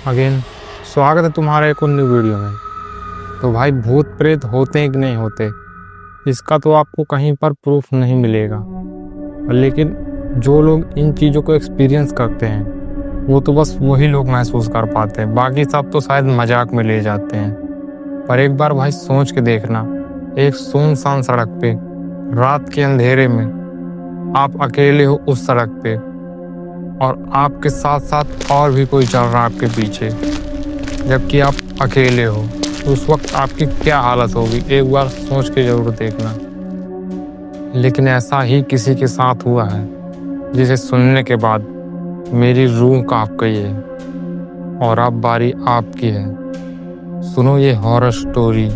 Again स्वागत है तुम्हारे एक और न्यू वीडियो में। तो भाई भूत प्रेत होते हैं कि नहीं होते, इसका तो आपको कहीं पर प्रूफ नहीं मिलेगा। लेकिन जो लोग इन चीज़ों को एक्सपीरियंस करते हैं वो तो बस वही लोग महसूस कर पाते हैं, बाकी सब तो शायद मजाक में ले जाते हैं। पर एक बार भाई सोच के देखना, एक सुनसान सड़क पे रात के अंधेरे में आप अकेले हो उस सड़क पे, और आपके साथ साथ और भी कोई चल रहा है आपके पीछे, जबकि आप अकेले हो, तो उस वक्त आपकी क्या हालत होगी एक बार सोच के जरूर देखना। लेकिन ऐसा ही किसी के साथ हुआ है जिसे सुनने के बाद मेरी रूह कांप गई है, और अब बारी आपकी है। सुनो ये हॉरर स्टोरी।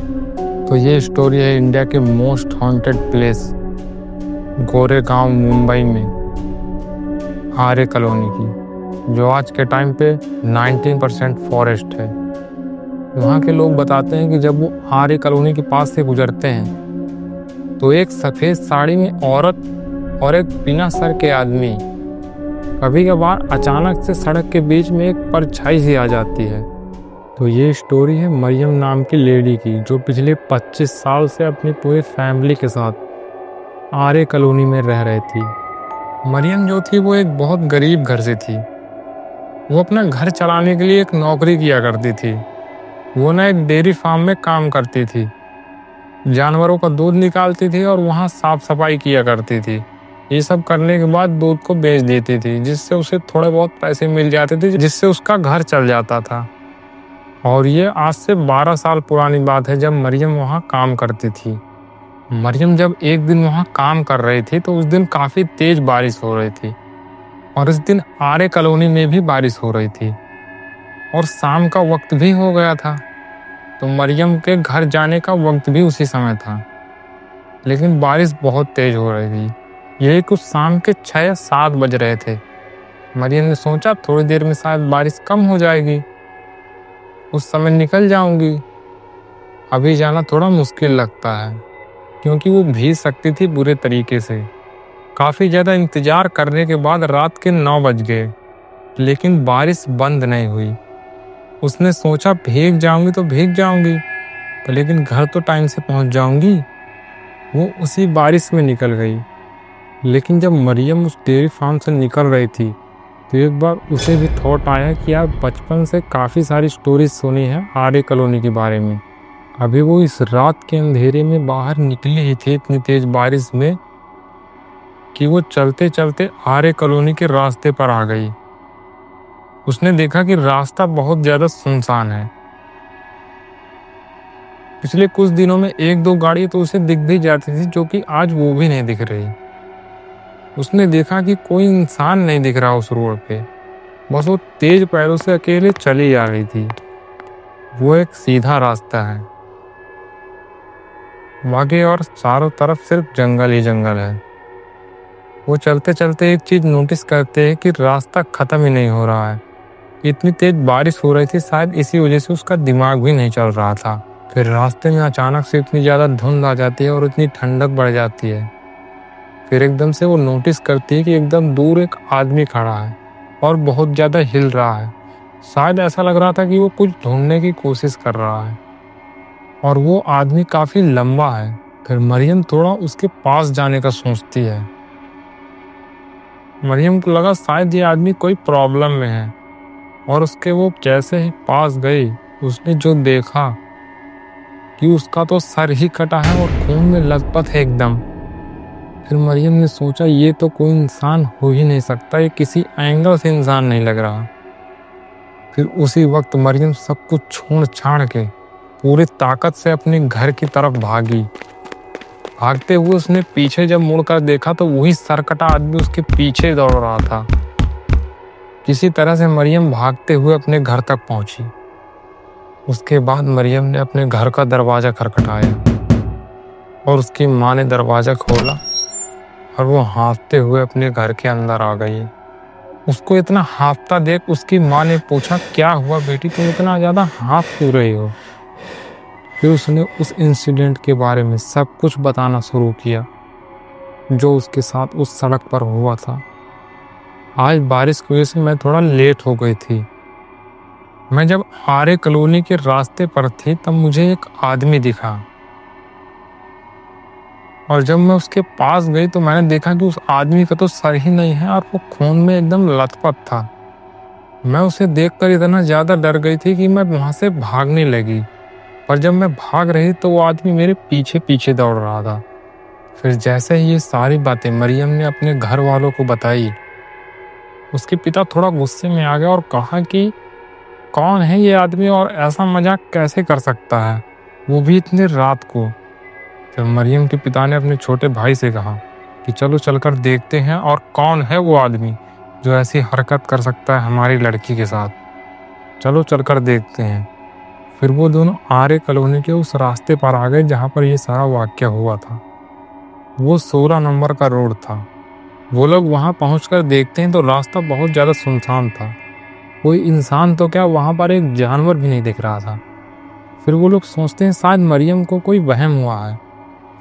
तो ये स्टोरी है इंडिया के most haunted place Goregaon Mumbai में आर्य कॉलोनी की, जो आज के टाइम पे 19% फॉरेस्ट है। वहाँ के लोग बताते हैं कि जब वो आर्य कॉलोनी के पास से गुजरते हैं तो एक सफ़ेद साड़ी में औरत और एक बिना सर के आदमी कभी कभार अचानक से सड़क के बीच में एक परछाई सी आ जाती है। तो ये स्टोरी है मरियम नाम की लेडी की, जो पिछले 25 साल से अपनी पूरी फैमिली के साथ आर्य कॉलोनी में रह रही थी। मरियम जो थी वो एक बहुत गरीब घर से थी। वो अपना घर चलाने के लिए एक नौकरी किया करती थी। वो ना एक डेयरी फार्म में काम करती थी, जानवरों का दूध निकालती थी और वहाँ साफ सफाई किया करती थी। ये सब करने के बाद दूध को बेच देती थी, जिससे उसे थोड़े बहुत पैसे मिल जाते थे, जिससे उसका घर चल जाता था। और ये आज से 12 साल पुरानी बात है, जब मरियम वहाँ काम करती थी। मरियम जब एक दिन वहाँ काम कर रही थी तो उस दिन काफ़ी तेज बारिश हो रही थी, और इस दिन आर्य कॉलोनी में भी बारिश हो रही थी और शाम का वक्त भी हो गया था। तो मरियम के घर जाने का वक्त भी उसी समय था, लेकिन बारिश बहुत तेज हो रही थी। यही कुछ शाम के 6 या 7 बज रहे थे। मरियम ने सोचा थोड़ी देर में शायद बारिश कम हो जाएगी, उस समय निकल जाऊंगी। अभी जाना थोड़ा मुश्किल लगता है क्योंकि वो भीग सकती थी बुरे तरीके से। काफ़ी ज़्यादा इंतज़ार करने के बाद रात के 9 बज गए, लेकिन बारिश बंद नहीं हुई। उसने सोचा भीग जाऊंगी तो भीग जाऊंगी, लेकिन घर तो टाइम से पहुंच जाऊंगी। वो उसी बारिश में निकल गई। लेकिन जब मरियम उस डेयरी फार्म से निकल रही थी तो एक बार उसे भी थॉट आया कि यार बचपन से काफ़ी सारी स्टोरीज सुनी है आर्य कॉलोनी के बारे में। अभी वो इस रात के अंधेरे में बाहर निकले ही थे इतनी तेज बारिश में कि वो चलते चलते आर्य कॉलोनी के रास्ते पर आ गई। उसने देखा कि रास्ता बहुत ज़्यादा सुनसान है। पिछले कुछ दिनों में 1-2 गाड़ी तो उसे दिख भी जाती थी, जो कि आज वो भी नहीं दिख रही। उसने देखा कि कोई इंसान नहीं दिख रहा उस रोड पे, बस वो तेज पैरों से अकेले चली आ रही थी। वो एक सीधा रास्ता है, बाकी और चारों तरफ सिर्फ जंगल ही जंगल है। वो चलते चलते एक चीज़ नोटिस करते हैं कि रास्ता ख़त्म ही नहीं हो रहा है। इतनी तेज बारिश हो रही थी, शायद इसी वजह से उसका दिमाग भी नहीं चल रहा था। फिर रास्ते में अचानक से इतनी ज़्यादा धुंध आ जाती है और इतनी ठंडक बढ़ जाती है। फिर एकदम से वो नोटिस करती है कि एकदम दूर एक आदमी खड़ा है और बहुत ज़्यादा हिल रहा है। शायद ऐसा लग रहा था कि वो कुछ ढूंढने की कोशिश कर रहा है, और वो आदमी काफ़ी लंबा है। फिर मरियम थोड़ा उसके पास जाने का सोचती है। मरियम को लगा शायद ये आदमी कोई प्रॉब्लम में है, और उसके वो जैसे ही पास गई उसने जो देखा कि उसका तो सर ही कटा है और खून में लथपथ है एकदम। फिर मरियम ने सोचा ये तो कोई इंसान हो ही नहीं सकता, ये किसी एंगल से इंसान नहीं लग रहा। फिर उसी वक्त मरियम सब कुछ छोड़ छाड़ के पूरी ताकत से अपने घर की तरफ भागी। भागते हुए उसने पीछे जब मुड़कर देखा तो वही सरकटा आदमी उसके पीछे दौड़ रहा था। किसी तरह से मरियम भागते हुए अपने घर तक पहुंची। उसके बाद मरियम ने अपने घर का दरवाज़ा खटखटाया और उसकी माँ ने दरवाज़ा खोला और वो हाँफते हुए अपने घर के अंदर आ गई। उसको इतना हाँफता देख उसकी माँ ने पूछा, क्या हुआ बेटी, तुम इतना ज़्यादा हाँफ क्यों रही हो? फिर उसने उस इंसिडेंट के बारे में सब कुछ बताना शुरू किया जो उसके साथ उस सड़क पर हुआ था। आज बारिश की वजह से मैं थोड़ा लेट हो गई थी। मैं जब आरे कॉलोनी के रास्ते पर थी तब मुझे एक आदमी दिखा, और जब मैं उसके पास गई तो मैंने देखा कि उस आदमी का तो सर ही नहीं है और वो खून में एकदम लथपथ था। मैं उसे देखकर इतना ज़्यादा डर गई थी कि मैं वहाँ से भागने लगी, पर जब मैं भाग रही तो वो आदमी मेरे पीछे पीछे दौड़ रहा था। फिर जैसे ही ये सारी बातें मरियम ने अपने घर वालों को बताई, उसके पिता थोड़ा गुस्से में आ गया और कहा कि कौन है ये आदमी और ऐसा मजाक कैसे कर सकता है, वो भी इतनी रात को। फिर मरियम के पिता ने अपने छोटे भाई से कहा कि चलो चलकर देखते हैं और कौन है वो आदमी जो ऐसी हरकत कर सकता है हमारी लड़की के साथ। चलो चलकर देखते हैं। फिर वो दोनों आरे कॉलोनी के उस रास्ते पर आ गए जहाँ पर ये सारा वाकया हुआ था। वो 16 नंबर का रोड था। वो लोग वहाँ पहुँचकर देखते हैं तो रास्ता बहुत ज़्यादा सुनसान था। कोई इंसान तो क्या, वहाँ पर एक जानवर भी नहीं दिख रहा था। फिर वो लोग सोचते हैं शायद मरियम को कोई वहम हुआ है।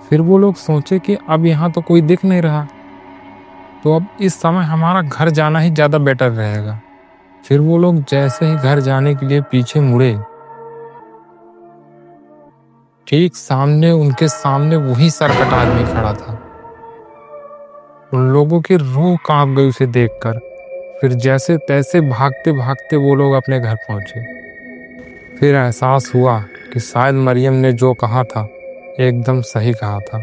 फिर वो लोग सोचे कि अब यहाँ तो कोई दिख नहीं रहा, तो अब इस समय हमारा घर जाना ही ज़्यादा बेटर रहेगा। फिर वो लोग जैसे ही घर जाने के लिए पीछे मुड़े, ठीक सामने उनके सामने वही सरकट आदमी खड़ा था। उन लोगों की रूह कांप गई उसे देखकर। फिर जैसे तैसे भागते भागते वो लोग अपने घर पहुंचे। फिर एहसास हुआ कि शायद मरियम ने जो कहा था एकदम सही कहा था।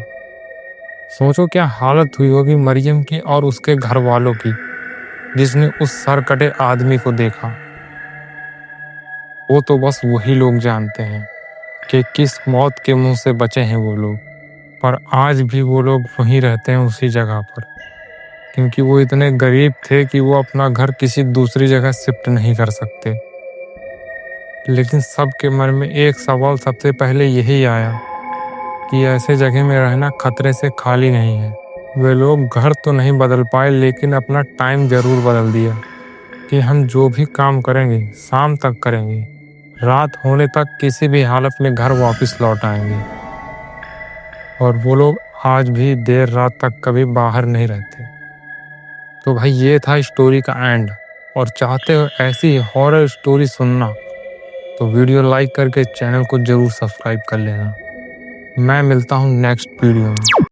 सोचो क्या हालत हुई होगी मरियम की और उसके घर वालों की, जिसने उस सरकटे आदमी को देखा। वो तो बस वही लोग जानते हैं कि किस मौत के मुंह से बचे हैं वो लोग। पर आज भी वो लोग वहीं रहते हैं उसी जगह पर, क्योंकि वो इतने गरीब थे कि वो अपना घर किसी दूसरी जगह शिफ्ट नहीं कर सकते। लेकिन सबके मन में एक सवाल सबसे पहले यही आया कि ऐसे जगह में रहना खतरे से खाली नहीं है। वे लोग घर तो नहीं बदल पाए, लेकिन अपना टाइम जरूर बदल दिया कि हम जो भी काम करेंगे शाम तक करेंगे, रात होने तक किसी भी हालत में घर वापस लौट आएंगे। और वो लोग आज भी देर रात तक कभी बाहर नहीं रहते। तो भाई ये था स्टोरी का एंड। और चाहते हो ऐसी हॉरर स्टोरी सुनना तो वीडियो लाइक करके चैनल को जरूर सब्सक्राइब कर लेना। मैं मिलता हूँ नेक्स्ट वीडियो में।